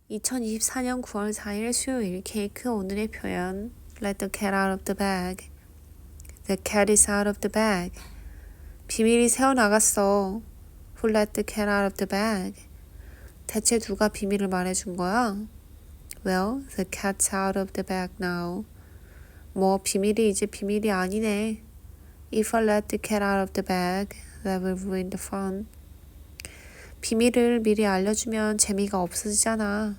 2024년 9월 4일 수요일 케이크 오늘의 표현 Let the cat out of the bag. The cat is out of the bag. 비밀이 새어나갔어. Who let the cat out of the bag? 대체 누가 비밀을 말해준 거야? Well, the cat's out of the bag now. 뭐 비밀이 이제 비밀이 아니네. If I let the cat out of the bag, that will ruin the fun. 비밀을 미리 알려주면 재미가 없어지잖아.